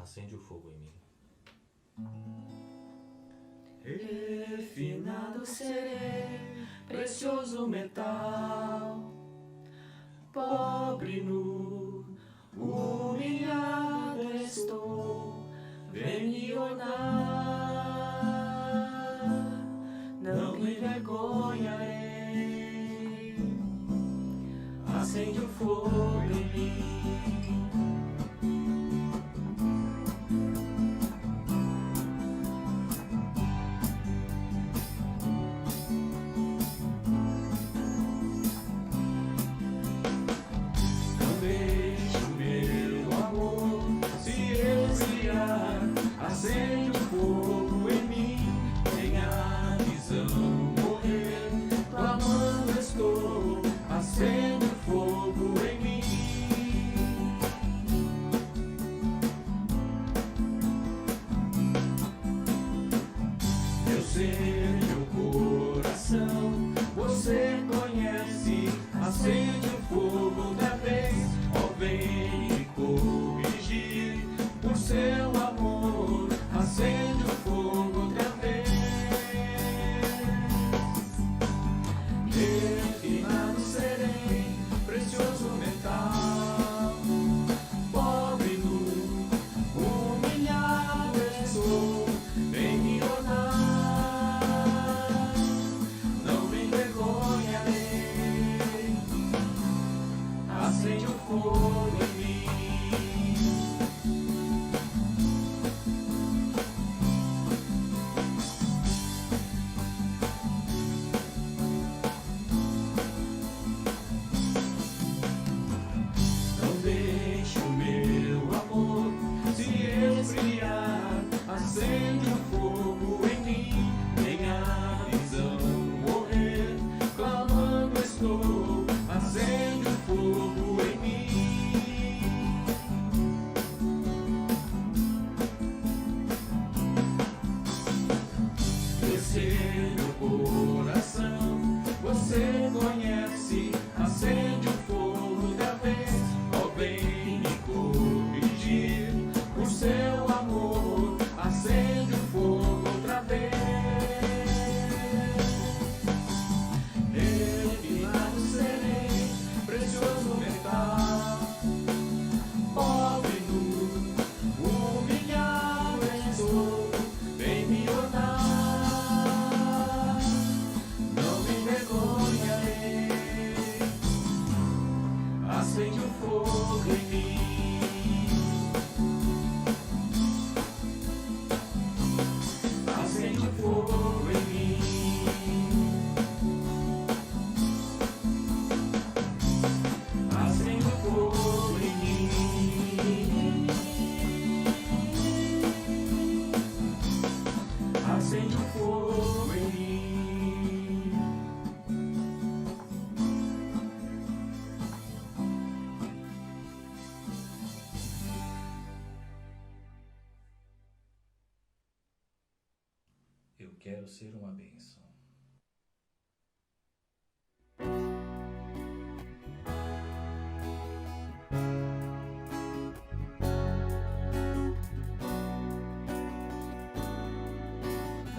acende o fogo em mim. Refinado serei, precioso metal, pobre nu, humilhado estou, vem me ornar, não me envergonharei, acende o fogo em mim. Acende o fogo em mim, tenha visão morrer, clamando estou, acende o fogo em mim. Eu sei meu coração, você conhece, acende o fogo outra vez, ó vem me corrigir, por seu amor, acende o fogo outra vez. Refinado serei, precioso metal, pobre nu, humilhado estou, vem me ornar, não me envergonharei, acende o fogo em mim. Acende o fogo em mim, tenha visão morrer, clamando estou, acende o fogo em mim. Descer meu coração, você conhece, acende o fogo outra vez, ó vem me corrigir, por seu amor, acende o fogo outra vez. Refinado serei, precioso metal, pobre nu, humilhado estou, vem me ornar, não me envergonharei, acende o fogo em mim. Acende o fogo em mim. Acende o fogo em mim. Acende o fogo em mim. Eu quero ser uma bênção.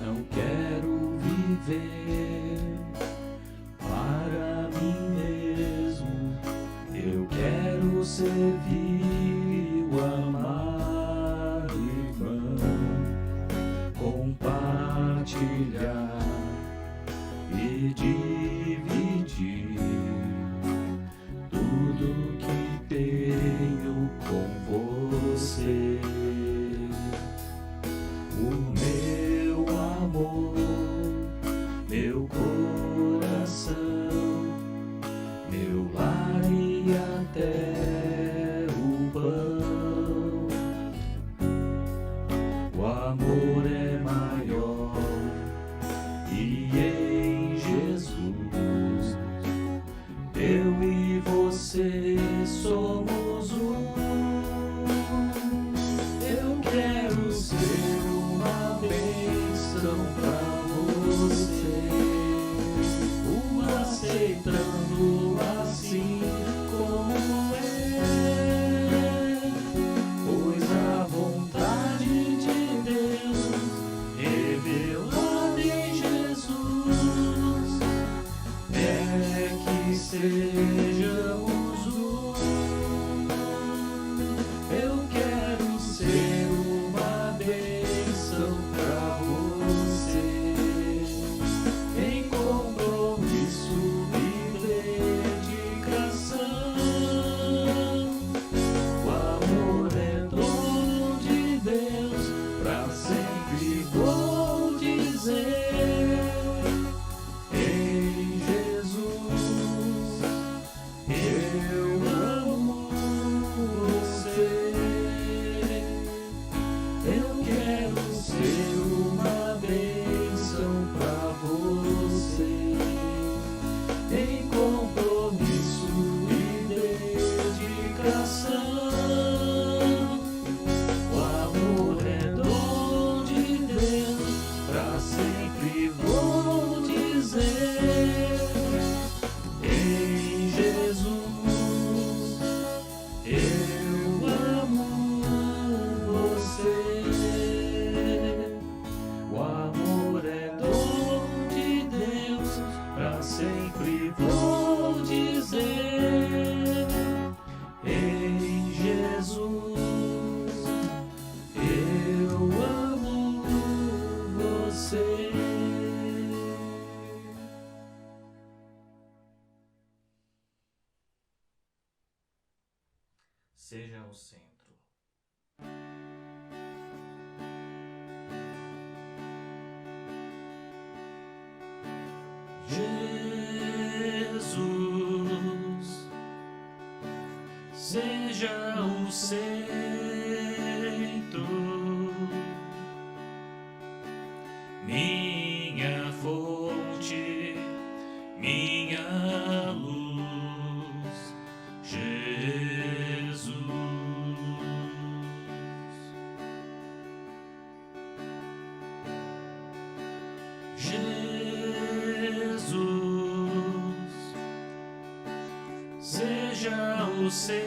Não quero viver para mim mesmo, eu quero servir o amar irmão, compartilhar e dividir tudo que tenho com você. O meu amor, meu coração, meu lar e até o pão. O amor é maior e em Jesus eu e você somos um. Eu quero ser uma bênção pra você, o aceitando assim como é, pois a vontade Sejamos um. Eu quero ser uma bênção pra você, em compromisso e dedicação. O amor é dom de Deus, pra sempre vou dizer. Em Jesus eu amo você. Eu quero ser uma bênção pra você, em compromisso e dedicação. O amor é dom de Deus, pra sempre vou dizer. Em Jesus eu amo você. O amor é dom de Deus, pra sempre vou dizer. Em Jesus eu amo você. Seja o centro. Jesus, seja o centro, minha fonte, minha luz, Jesus. Jesus, seja o centro,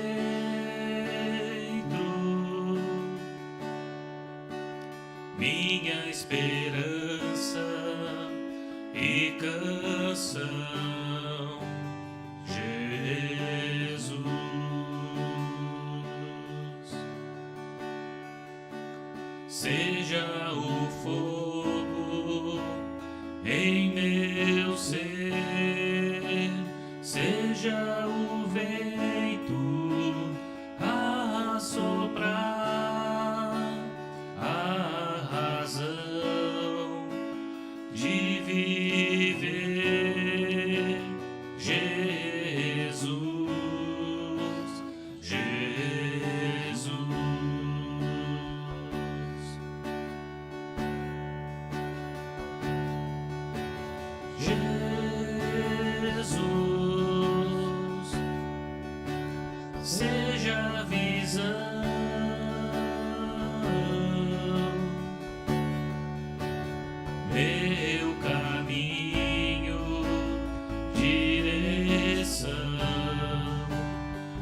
minha esperança e canção, Jesus. Seja o fogo em meu ser, seja o vento a soprar, a razão de viver, Jesus, Jesus. Jesus, seja a visão, meu caminho, direção,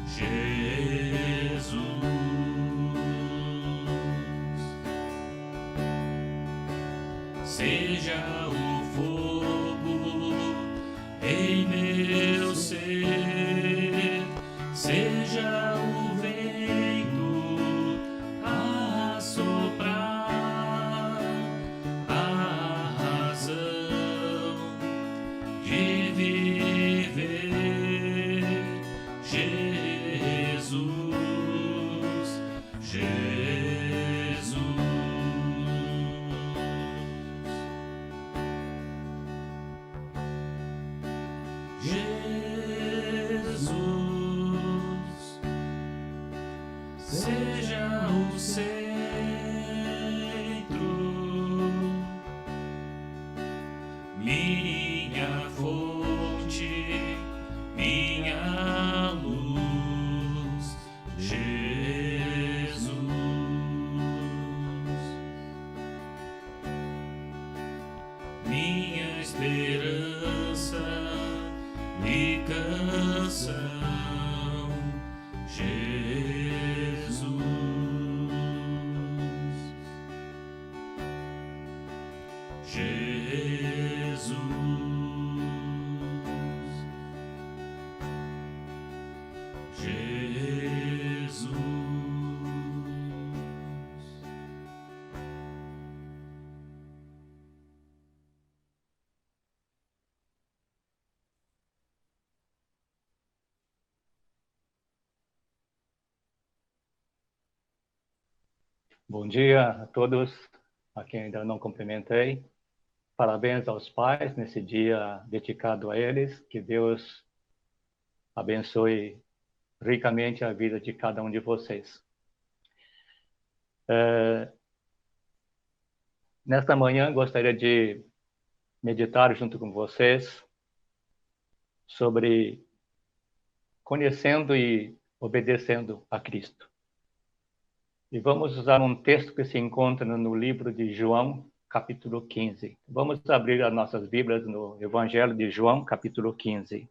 Jesus. Seja o fogo em meu ser, seja o vento a soprar, a razão de viver, Jesus, Jesus. Jesus, seja o centro, minha fonte, minha luz, Jesus. Minha esperança e canção, Jesus. Jesus. Bom dia a todos, a quem ainda não cumprimentei. Parabéns aos pais nesse dia dedicado a eles. Que Deus abençoe ricamente a vida de cada um de vocês. Nesta manhã, gostaria de meditar junto com vocês sobre conhecendo e obedecendo a Cristo. E vamos usar um texto que se encontra no livro de João, capítulo 15. Vamos abrir as nossas Bíblias no Evangelho de João, capítulo 15.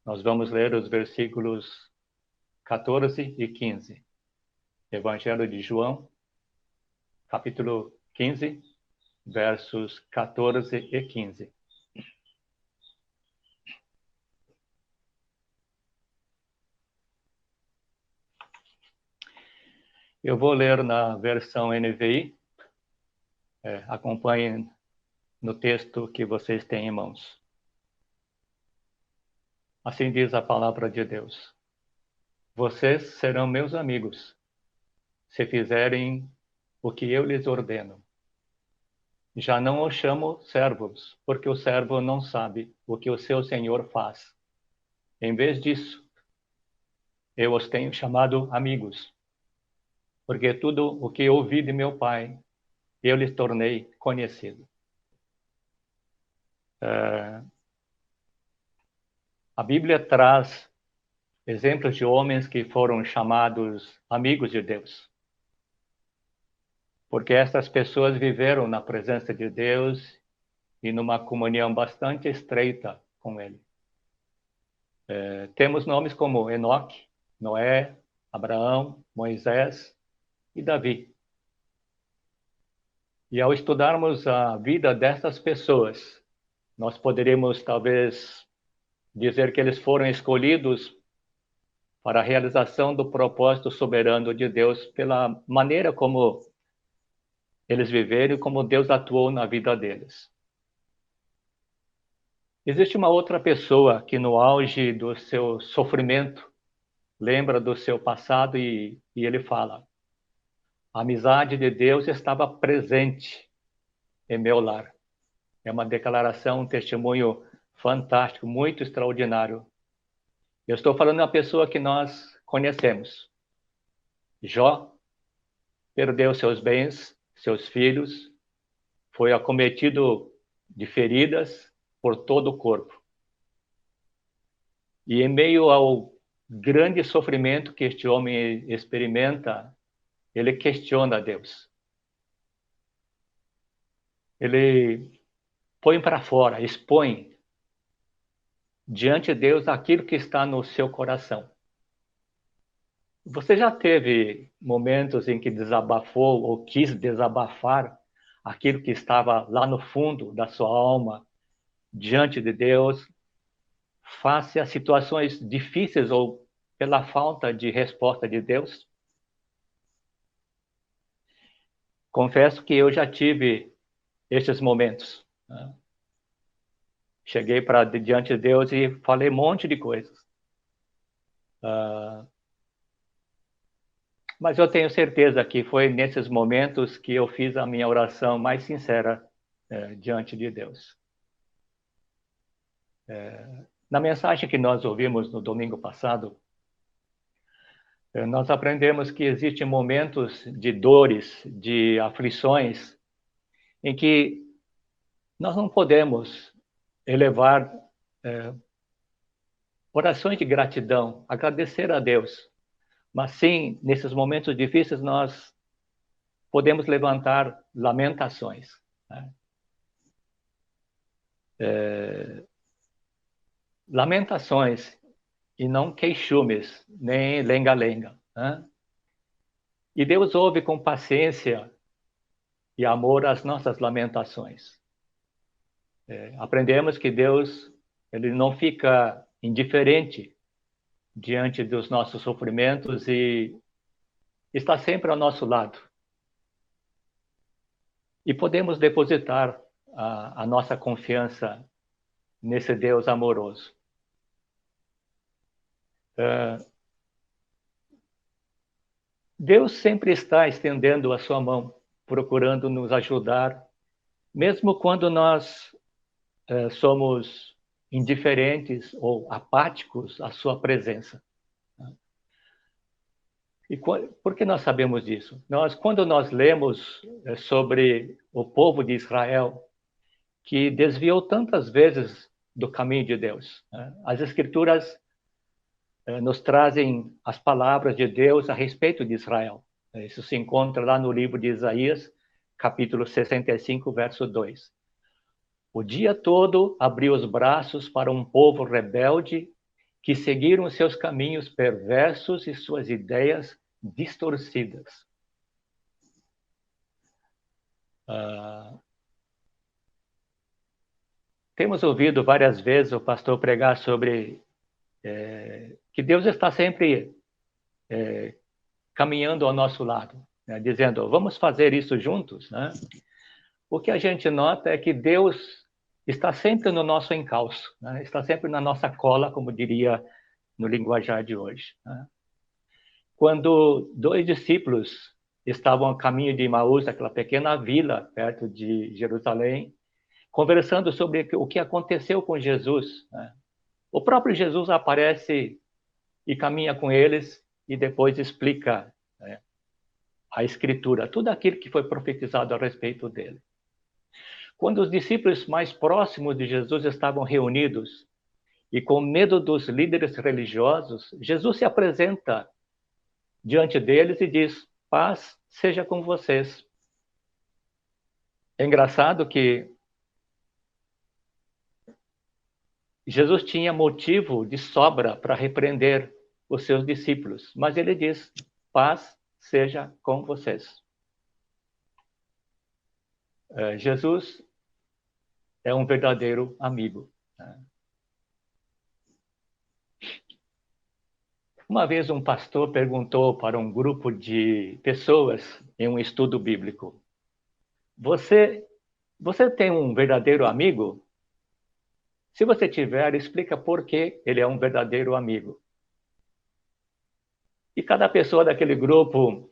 Nós vamos ler os versículos 14 e 15. Evangelho de João, capítulo 15, versos 14 e 15. Eu vou ler na versão NVI. Acompanhem no texto que vocês têm em mãos. Assim diz a palavra de Deus. Vocês serão meus amigos, se fizerem o que eu lhes ordeno. Já não os chamo servos, porque o servo não sabe o que o seu senhor faz. Em vez disso, eu os tenho chamado amigos, porque tudo o que ouvi de meu Pai, eu lhes tornei conhecido. A Bíblia traz exemplos de homens que foram chamados amigos de Deus, porque essas pessoas viveram na presença de Deus e numa comunhão bastante estreita com Ele. Temos nomes como Enoque, Noé, Abraão, Moisés e Davi. E ao estudarmos a vida dessas pessoas, nós poderíamos talvez dizer que eles foram escolhidos para a realização do propósito soberano de Deus pela maneira como eles viveram e como Deus atuou na vida deles. Existe uma outra pessoa que no auge do seu sofrimento lembra do seu passado e ele fala: a amizade de Deus estava presente em meu lar. É uma declaração, um testemunho fantástico, muito extraordinário. Eu estou falando de uma pessoa que nós conhecemos. Jó perdeu seus bens, seus filhos, foi acometido de feridas por todo o corpo. E em meio ao grande sofrimento que este homem experimenta, ele questiona Deus. Ele põe para fora, expõe diante de Deus aquilo que está no seu coração. Você já teve momentos em que desabafou ou quis desabafar aquilo que estava lá no fundo da sua alma, diante de Deus, face a situações difíceis ou pela falta de resposta de Deus? Confesso que eu já tive esses momentos. Cheguei para diante de Deus e falei um monte de coisas. Mas eu tenho certeza que foi nesses momentos que eu fiz a minha oração mais sincera diante de Deus. Na mensagem que nós ouvimos no domingo passado, nós aprendemos que existem momentos de dores, de aflições, em que nós não podemos elevar orações de gratidão, agradecer a Deus, mas sim, nesses momentos difíceis, nós podemos levantar lamentações. Lamentações e não queixumes, nem lenga-lenga. E Deus ouve com paciência e amor as nossas lamentações. Aprendemos que Deus ele não fica indiferente diante dos nossos sofrimentos e está sempre ao nosso lado. E podemos depositar a nossa confiança nesse Deus amoroso. Deus sempre está estendendo a sua mão, procurando nos ajudar, mesmo quando nós somos indiferentes ou apáticos à sua presença. E por que nós sabemos disso? Quando nós lemos sobre o povo de Israel, que desviou tantas vezes do caminho de Deus, as Escrituras nos trazem as palavras de Deus a respeito de Israel. Isso se encontra lá no livro de Isaías, capítulo 65, verso 2. O dia todo abriu os braços para um povo rebelde que seguiram seus caminhos perversos e suas ideias distorcidas. Temos ouvido várias vezes o pastor pregar sobre que Deus está sempre caminhando ao nosso lado, né? Dizendo, vamos fazer isso juntos, né? O que a gente nota é que Deus está sempre no nosso encalço, né? Está sempre na nossa cola, como diria no linguajar de hoje, né? Quando 2 discípulos estavam a caminho de Emaús, aquela pequena vila perto de Jerusalém, conversando sobre o que aconteceu com Jesus, né? O próprio Jesus aparece e caminha com eles e depois explica, né, a Escritura, tudo aquilo que foi profetizado a respeito dele. Quando os discípulos mais próximos de Jesus estavam reunidos e com medo dos líderes religiosos, Jesus se apresenta diante deles e diz, paz seja com vocês. É engraçado que Jesus tinha motivo de sobra para repreender os seus discípulos, mas ele diz, paz seja com vocês. Jesus é um verdadeiro amigo. Uma vez um pastor perguntou para um grupo de pessoas em um estudo bíblico, você tem um verdadeiro amigo? Se você tiver, explica por que ele é um verdadeiro amigo. E cada pessoa daquele grupo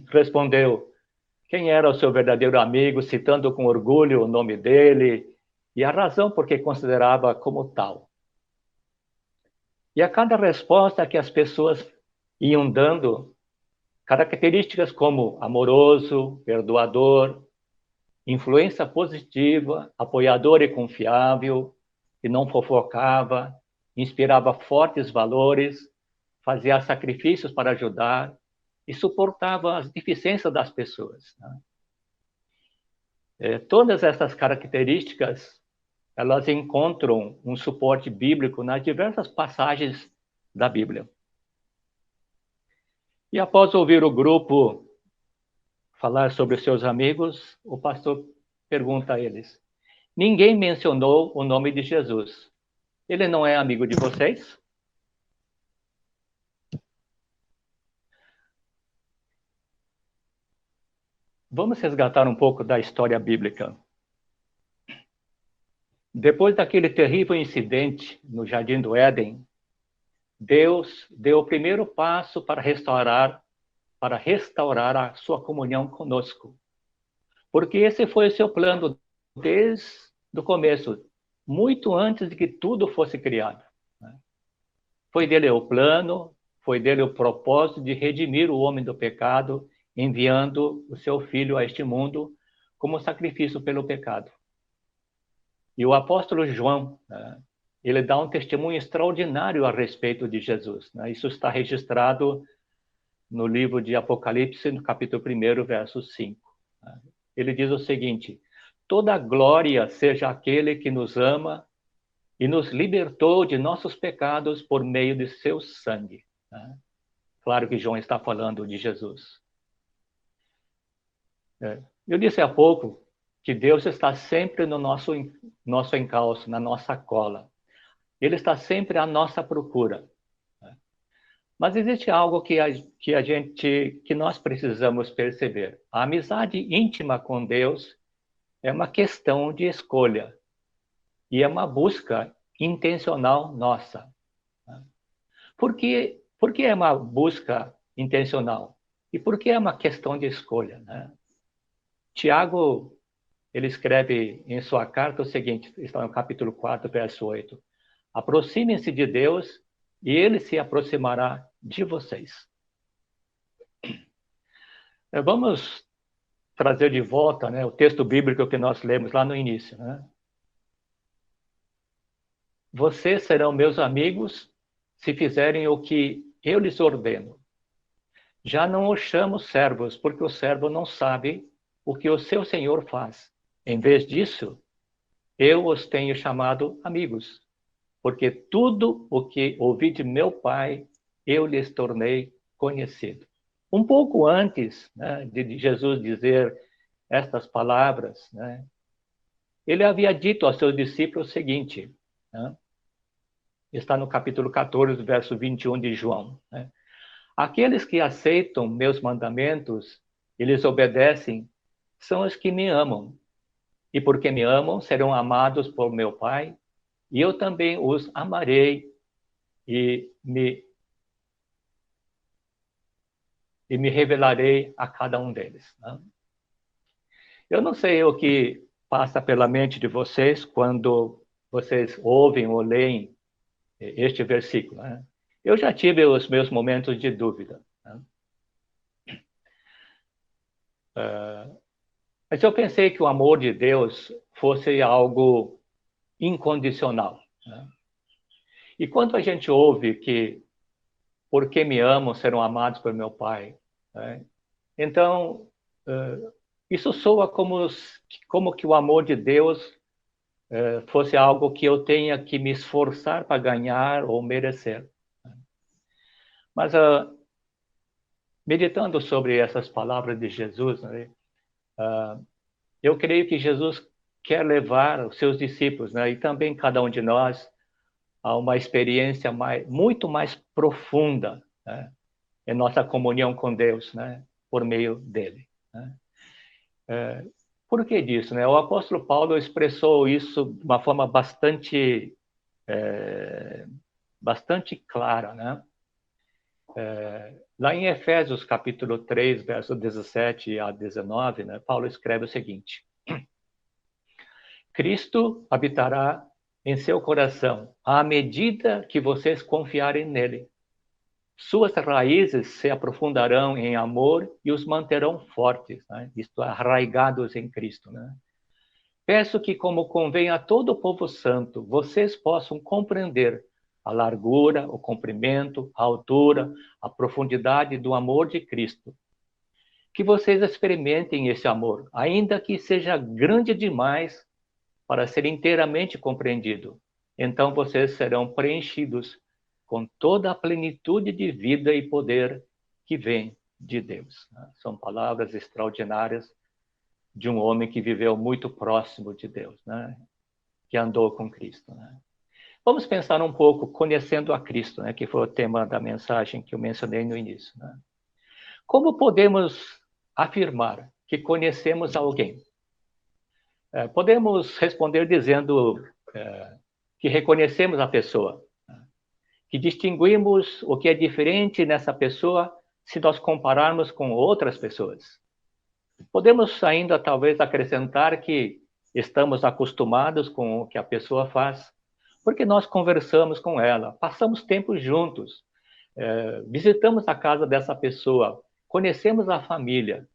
respondeu quem era o seu verdadeiro amigo, citando com orgulho o nome dele e a razão por que considerava como tal. E a cada resposta que as pessoas iam dando, características como amoroso, perdoador, influência positiva, apoiador e confiável, que não fofocava, inspirava fortes valores, fazia sacrifícios para ajudar e suportava as deficiências das pessoas, né? Todas essas características, elas encontram um suporte bíblico nas diversas passagens da Bíblia. E após ouvir o grupo falar sobre os seus amigos, o pastor pergunta a eles, ninguém mencionou o nome de Jesus. Ele não é amigo de vocês? Vamos resgatar um pouco da história bíblica. Depois daquele terrível incidente no Jardim do Éden, Deus deu o primeiro passo para restaurar a sua comunhão conosco. Porque esse foi o seu plano desde o começo, muito antes de que tudo fosse criado. Foi dele o plano, foi dele o propósito de redimir o homem do pecado, enviando o seu Filho a este mundo como sacrifício pelo pecado. E o apóstolo João, ele dá um testemunho extraordinário a respeito de Jesus. Isso está registrado no livro de Apocalipse, no capítulo 1, verso 5. Ele diz o seguinte, toda glória seja aquele que nos ama e nos libertou de nossos pecados por meio de seu sangue. Claro que João está falando de Jesus. Eu disse há pouco que Deus está sempre no nosso encalço, na nossa cola. Ele está sempre à nossa procura. Mas existe algo que nós precisamos perceber. A amizade íntima com Deus é uma questão de escolha e é uma busca intencional nossa. Por que é uma busca intencional? E por que é uma questão de escolha, né? Tiago, ele escreve em sua carta o seguinte, está no capítulo 4, verso 8. Aproximem-se de Deus e ele se aproximará de vocês. Vamos trazer de volta, né, o texto bíblico que nós lemos lá no início, né? Vocês serão meus amigos se fizerem o que eu lhes ordeno. Já não os chamo servos, porque o servo não sabe o que o seu senhor faz. Em vez disso, eu os tenho chamado amigos, porque tudo o que ouvi de meu Pai, eu lhes tornei conhecido. Um pouco antes, né, de Jesus dizer estas palavras, né, ele havia dito aos seus discípulos o seguinte, né, está no capítulo 14, verso 21 de João. Né, aqueles que aceitam meus mandamentos e lhes obedecem são os que me amam. E porque me amam, serão amados por meu Pai, e eu também os amarei e me revelarei a cada um deles. Né? Eu não sei o que passa pela mente de vocês quando vocês ouvem ou leem este versículo. Né? Eu já tive os meus momentos de dúvida. Né? Mas eu pensei que o amor de Deus fosse algo incondicional. Né? E quando a gente ouve que porque me amam serão amados por meu Pai, né? Então isso soa como que o amor de Deus fosse algo que eu tenha que me esforçar para ganhar ou merecer. Mas meditando sobre essas palavras de Jesus, né, eu creio que Jesus quer levar os seus discípulos, né, e também cada um de nós a uma experiência muito mais profunda, né, em nossa comunhão com Deus, né, por meio dele. Né. Por que disso? Né? O apóstolo Paulo expressou isso de uma forma bastante clara. Né? Lá em Efésios, capítulo 3, verso 17 a 19, né, Paulo escreve o seguinte: Cristo habitará em seu coração à medida que vocês confiarem nele. Suas raízes se aprofundarão em amor e os manterão fortes, né? Isto, arraigados em Cristo. Né? Peço que, como convém a todo o povo santo, vocês possam compreender a largura, o comprimento, a altura, a profundidade do amor de Cristo. Que vocês experimentem esse amor, ainda que seja grande demais para ser inteiramente compreendido. Então vocês serão preenchidos com toda a plenitude de vida e poder que vem de Deus. São palavras extraordinárias de um homem que viveu muito próximo de Deus, né? Que andou com Cristo. Né? Vamos pensar um pouco conhecendo a Cristo, né? Que foi o tema da mensagem que eu mencionei no início. Né? Como podemos afirmar que conhecemos alguém? Podemos responder dizendo que reconhecemos a pessoa, que distinguimos o que é diferente nessa pessoa se nós compararmos com outras pessoas. Podemos ainda, talvez, acrescentar que estamos acostumados com o que a pessoa faz, porque nós conversamos com ela, passamos tempo juntos, visitamos a casa dessa pessoa, conhecemos a família.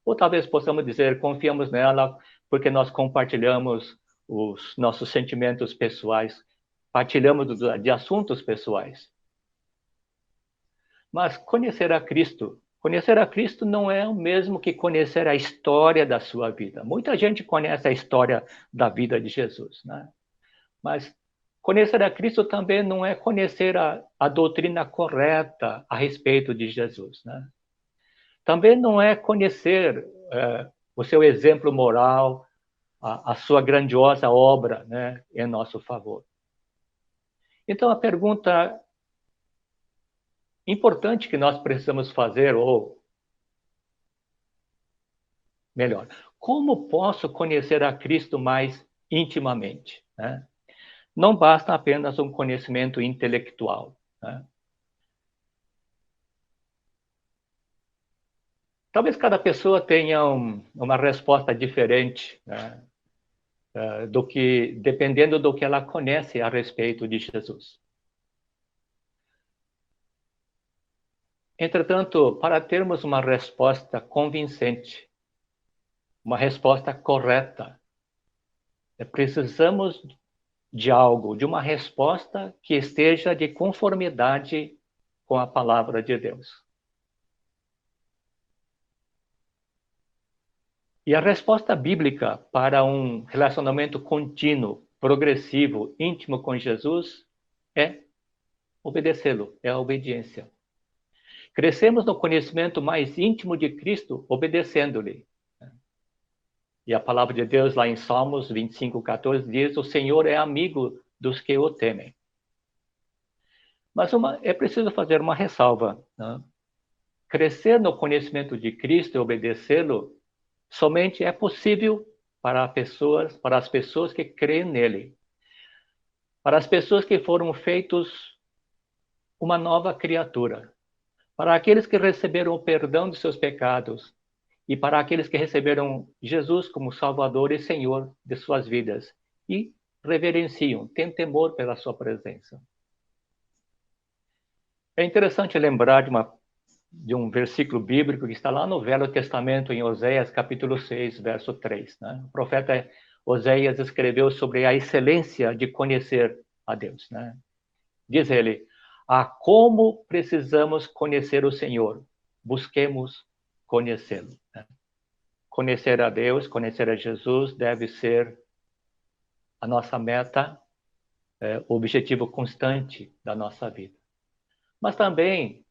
Ou talvez possamos dizer, confiamos nela porque nós compartilhamos os nossos sentimentos pessoais, partilhamos de assuntos pessoais. Mas conhecer a Cristo não é o mesmo que conhecer a história da sua vida. Muita gente conhece a história da vida de Jesus, né? Mas conhecer a Cristo também não é conhecer a doutrina correta a respeito de Jesus, né? Também não é conhecer o seu exemplo moral, a sua grandiosa obra, né, em nosso favor. Então, a pergunta importante que nós precisamos fazer, ou melhor, como posso conhecer a Cristo mais intimamente? Né? Não basta apenas um conhecimento intelectual. Né? Talvez cada pessoa tenha uma resposta diferente, né, dependendo do que ela conhece a respeito de Jesus. Entretanto, para termos uma resposta convincente, uma resposta correta, precisamos de algo, de uma resposta que esteja de conformidade com a palavra de Deus. E a resposta bíblica para um relacionamento contínuo, progressivo, íntimo com Jesus é obedecê-lo, é a obediência. Crescemos no conhecimento mais íntimo de Cristo, obedecendo-lhe. E a palavra de Deus, lá em Salmos 25:14, diz: o Senhor é amigo dos que o temem. Mas é preciso fazer uma ressalva, né? Crescer no conhecimento de Cristo e obedecê-lo somente é possível para as pessoas que creem nele. Para as pessoas que foram feitos uma nova criatura. Para aqueles que receberam o perdão de seus pecados. E para aqueles que receberam Jesus como Salvador e Senhor de suas vidas. E reverenciam, têm temor pela sua presença. É interessante lembrar de um versículo bíblico que está lá no Velho Testamento, em Oséias, capítulo 6, verso 3. Né? O profeta Oséias escreveu sobre a excelência de conhecer a Deus. Né? Diz ele: como precisamos conhecer o Senhor, busquemos conhecê-lo. Né? Conhecer a Deus, conhecer a Jesus deve ser a nossa meta, o objetivo constante da nossa vida. Mas também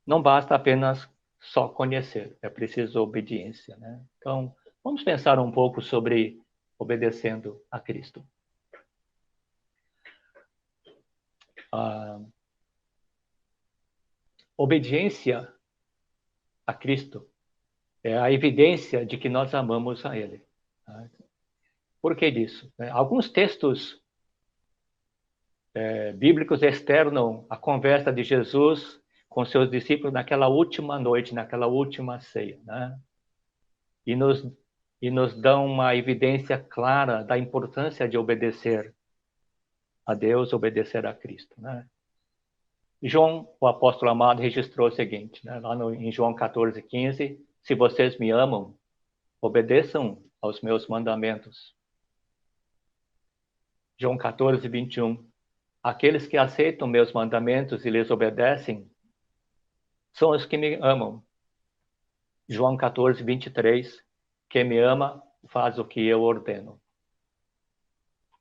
não basta apenas só conhecer, é preciso obediência. Né? Então, vamos pensar um pouco sobre obedecendo a Cristo. A obediência a Cristo é a evidência de que nós amamos a Ele. Por que disso? Alguns textos bíblicos externam a conversa de Jesus com seus discípulos naquela última noite, naquela última ceia, né? E nos dão uma evidência clara da importância de obedecer a Deus, obedecer a Cristo, né? João, o apóstolo amado, registrou o seguinte, né? Lá em João 14:15, se vocês me amam, obedeçam aos meus mandamentos. João 14:21, aqueles que aceitam meus mandamentos e lhes obedecem são os que me amam. João 14:23, quem me ama faz o que eu ordeno.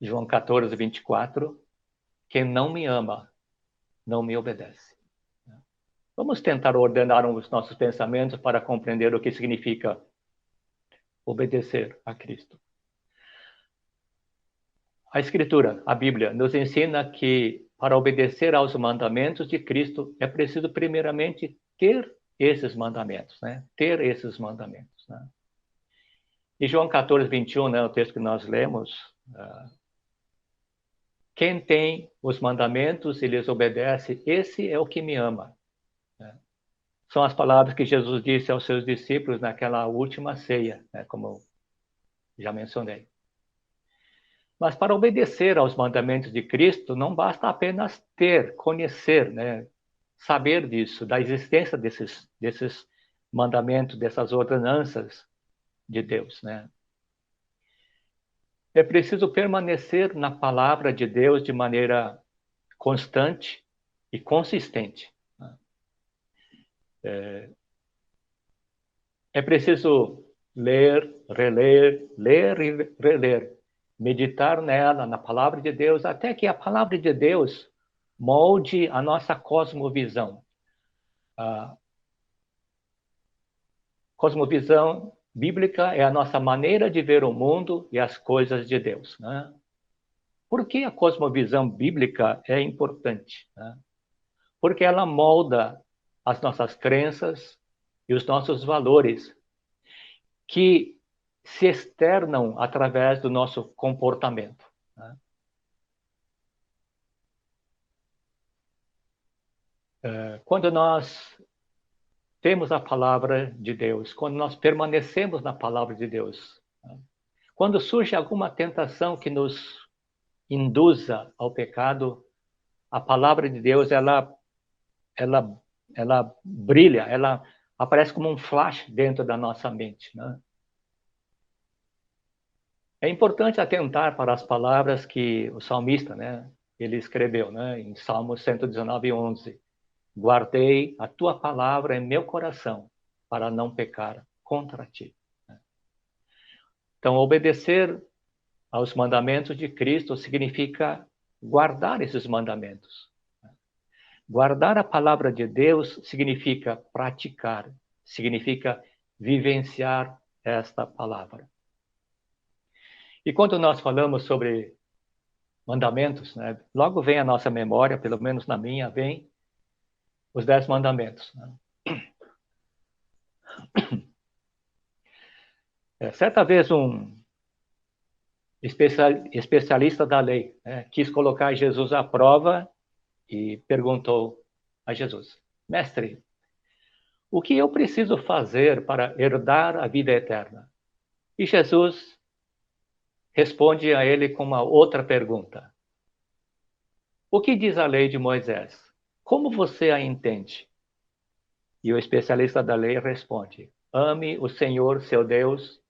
João 14:24, quem não me ama não me obedece. Vamos tentar ordenar os nossos pensamentos para compreender o que significa obedecer a Cristo. A Escritura, a Bíblia, nos ensina que para obedecer aos mandamentos de Cristo é preciso primeiramente ter esses mandamentos, né? Ter esses mandamentos, né? E João 14:21, né, o texto que nós lemos, quem tem os mandamentos e lhes obedece, esse é o que me ama. Né? São as palavras que Jesus disse aos seus discípulos naquela última ceia, né, como já mencionei. Mas para obedecer aos mandamentos de Cristo, não basta apenas conhecer, né, saber disso, da existência desses mandamentos, dessas ordenanças de Deus, né? É preciso permanecer na palavra de Deus de maneira constante e consistente. É preciso ler, reler, ler e reler, meditar nela, na palavra de Deus, até que a palavra de Deus molde a nossa cosmovisão. A cosmovisão bíblica é a nossa maneira de ver o mundo e as coisas de Deus, né? Por que a cosmovisão bíblica é importante, né? Porque ela molda as nossas crenças e os nossos valores, que se externam através do nosso comportamento, né? Quando nós temos a palavra de Deus, quando nós permanecemos na palavra de Deus, quando surge alguma tentação que nos induza ao pecado, a palavra de Deus, ela brilha, ela aparece como um flash dentro da nossa mente, né? É importante atentar para as palavras que o salmista, né, ele escreveu, né, em Salmo 119:11. Guardei a tua palavra em meu coração para não pecar contra ti. Então, obedecer aos mandamentos de Cristo significa guardar esses mandamentos. Guardar a palavra de Deus significa praticar, significa vivenciar esta palavra. E quando nós falamos sobre mandamentos, né, logo vem à nossa memória, pelo menos na minha, vem os 10 mandamentos. Né? Certa vez um especialista da lei, né, quis colocar Jesus à prova e perguntou a Jesus: Mestre, o que eu preciso fazer para herdar a vida eterna? E Jesus responde a ele com uma outra pergunta: o que diz a lei de Moisés? Como você a entende? E o especialista da lei responde: ame o Senhor, seu Deus,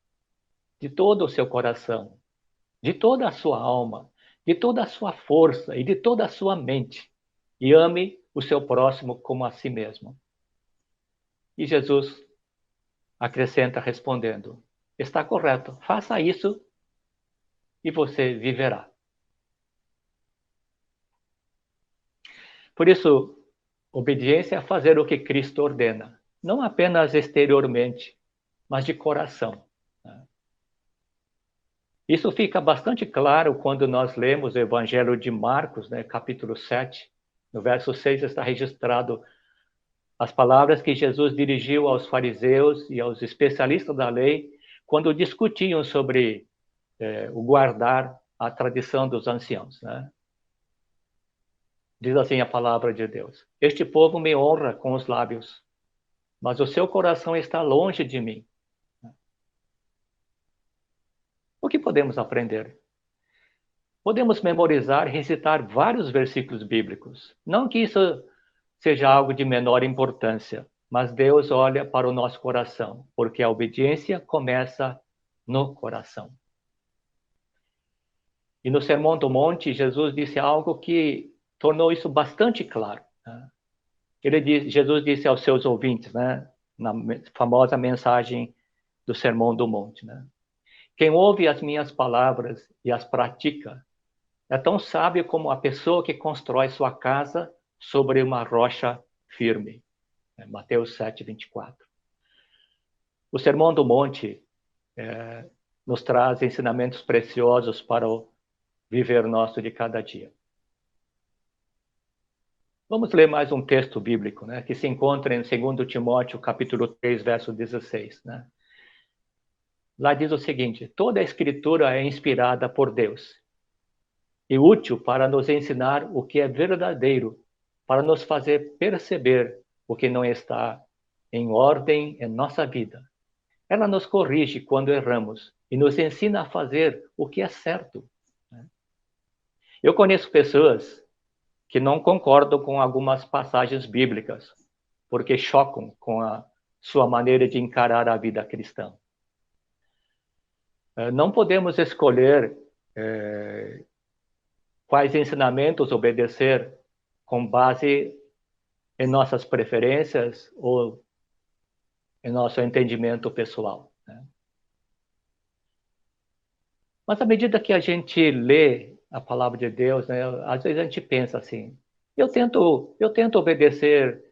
de todo o seu coração, de toda a sua alma, de toda a sua força e de toda a sua mente, e ame o seu próximo como a si mesmo. E Jesus acrescenta respondendo: está correto, faça isso e você viverá. Por isso, obediência é fazer o que Cristo ordena, não apenas exteriormente, mas de coração. Isso fica bastante claro quando nós lemos o Evangelho de Marcos, né, capítulo 7. No verso 6 está registrado as palavras que Jesus dirigiu aos fariseus e aos especialistas da lei quando discutiam sobre o guardar a tradição dos anciãos. Né? Diz assim a palavra de Deus: este povo me honra com os lábios, mas o seu coração está longe de mim. O que podemos aprender? Podemos memorizar e recitar vários versículos bíblicos. Não que isso seja algo de menor importância, mas Deus olha para o nosso coração, porque a obediência começa no coração. E no Sermão do Monte, Jesus disse algo que tornou isso bastante claro. Né? Jesus disse aos seus ouvintes, né, na famosa mensagem do Sermão do Monte, né? Quem ouve as minhas palavras e as pratica é tão sábio como a pessoa que constrói sua casa sobre uma rocha firme. Mateus 7:24. O Sermão do Monte nos traz ensinamentos preciosos para o viver nosso de cada dia. Vamos ler mais um texto bíblico, né, que se encontra em 2 Timóteo, capítulo 3, verso 16. Né? Lá diz o seguinte: toda a escritura é inspirada por Deus e útil para nos ensinar o que é verdadeiro, para nos fazer perceber o que não está em ordem em nossa vida. Ela nos corrige quando erramos e nos ensina a fazer o que é certo. Eu conheço pessoas que não concordam com algumas passagens bíblicas, porque chocam com a sua maneira de encarar a vida cristã. Não podemos escolher quais ensinamentos obedecer com base em nossas preferências ou em nosso entendimento pessoal. Né? Mas à medida que a gente lê a palavra de Deus, né, às vezes a gente pensa assim: eu tento obedecer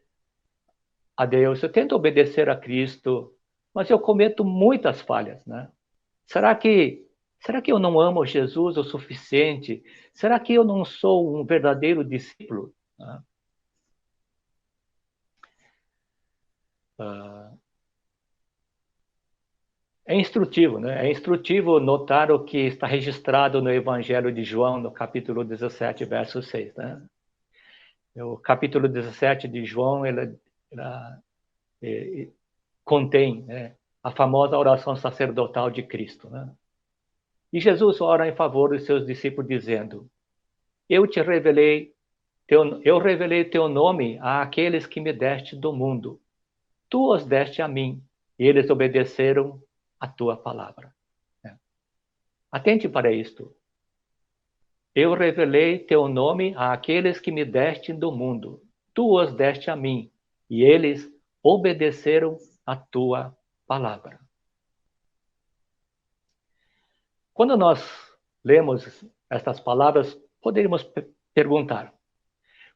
a Deus, eu tento obedecer a Cristo, mas eu cometo muitas falhas, né? Será que eu não amo Jesus o suficiente? Será que eu não sou um verdadeiro discípulo? É instrutivo, né? É instrutivo notar o que está registrado no Evangelho de João, no capítulo 17, verso 6. Né? O capítulo 17 de João, contém, né, a famosa oração sacerdotal de Cristo, né? E Jesus ora em favor dos seus discípulos dizendo: eu revelei teu nome àqueles que me deste do mundo. Tu os deste a mim, e eles obedeceram a tua palavra. Atente para isto. Eu revelei teu nome àqueles que me deste do mundo. Tu os deste a mim, e eles obedeceram a tua palavra. Quando nós lemos estas palavras, poderíamos perguntar: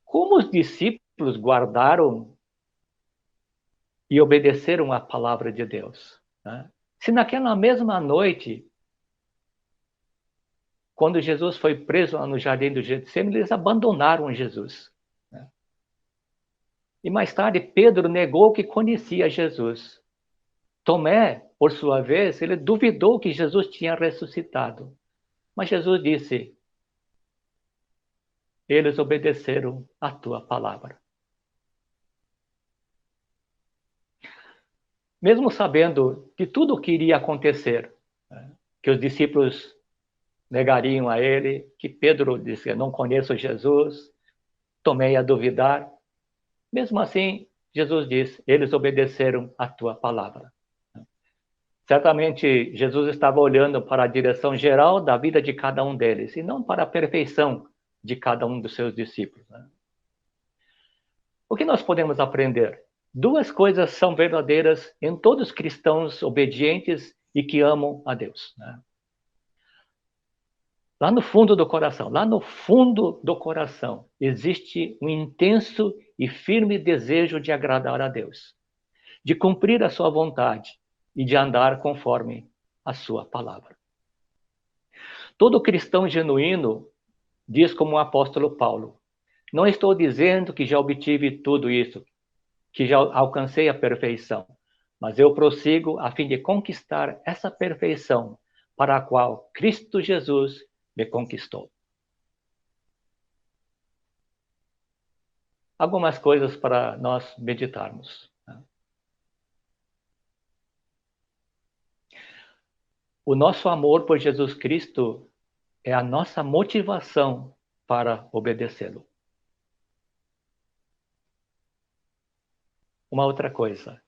como os discípulos guardaram e obedeceram a palavra de Deus? Se naquela mesma noite, quando Jesus foi preso no jardim do Getsemane, eles abandonaram Jesus. E mais tarde, Pedro negou que conhecia Jesus. Tomé, por sua vez, ele duvidou que Jesus tinha ressuscitado. Mas Jesus disse: eles obedeceram a tua palavra. Mesmo sabendo de tudo o que iria acontecer, que os discípulos negariam a ele, que Pedro disse: eu não conheço Jesus, Tomé a duvidar. Mesmo assim, Jesus diz: eles obedeceram a tua palavra. Certamente, Jesus estava olhando para a direção geral da vida de cada um deles, e não para a perfeição de cada um dos seus discípulos. O que nós podemos aprender? Duas coisas são verdadeiras em todos os cristãos obedientes e que amam a Deus. Lá no fundo do coração, existe um intenso e firme desejo de agradar a Deus, de cumprir a sua vontade e de andar conforme a sua palavra. Todo cristão genuíno diz como o apóstolo Paulo: não estou dizendo que já obtive tudo isso, que já alcancei a perfeição, mas eu prossigo a fim de conquistar essa perfeição para a qual Cristo Jesus me conquistou. Algumas coisas para nós meditarmos. O nosso amor por Jesus Cristo é a nossa motivação para obedecê-lo. Uma outra coisa.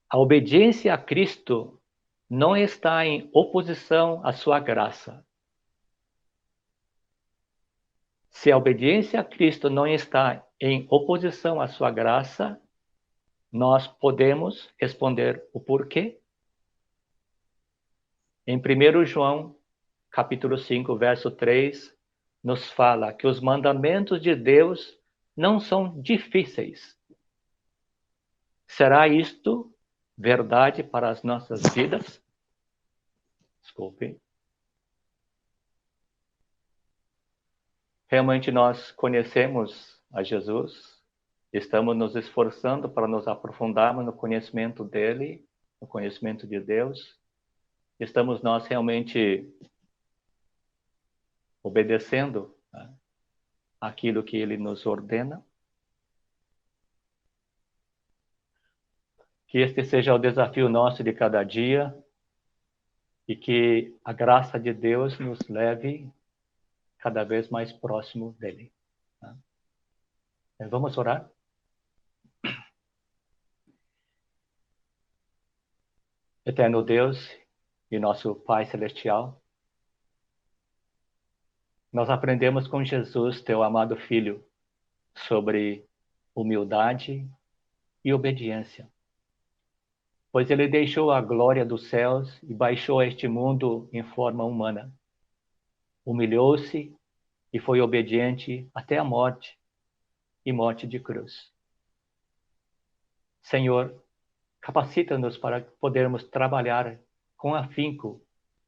A obediência a Cristo não está em oposição à sua graça. Se a obediência a Cristo não está em oposição à sua graça, nós podemos responder o porquê. Em 1 João, capítulo 5, verso 3, nos fala que os mandamentos de Deus não são difíceis. Será isto verdade para as nossas vidas? Desculpe. Realmente nós conhecemos a Jesus, estamos nos esforçando para nos aprofundarmos no conhecimento dele, no conhecimento de Deus. Estamos nós realmente obedecendo aquilo que ele nos ordena? Que este seja o desafio nosso de cada dia e que a graça de Deus nos leve cada vez mais próximo dele. Vamos orar? Eterno Deus e nosso Pai Celestial, nós aprendemos com Jesus, teu amado Filho, sobre humildade e obediência. Pois ele deixou a glória dos céus e baixou a este mundo em forma humana. Humilhou-se e foi obediente até a morte, e morte de cruz. Senhor, capacita-nos para podermos trabalhar com afinco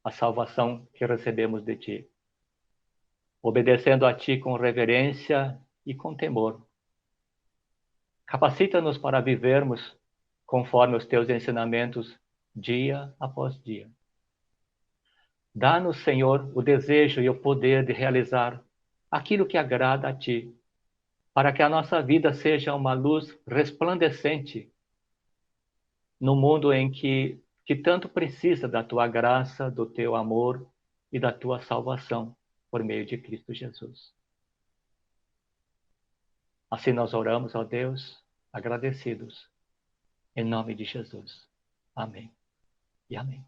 a salvação que recebemos de Ti, obedecendo a Ti com reverência e com temor. Capacita-nos para vivermos conforme os Teus ensinamentos dia após dia. Dá-nos, Senhor, o desejo e o poder de realizar aquilo que agrada a Ti, para que a nossa vida seja uma luz resplandecente no mundo em que tanto precisa da tua graça, do teu amor e da tua salvação por meio de Cristo Jesus. Assim nós oramos, ó Deus, agradecidos, em nome de Jesus. Amém e amém.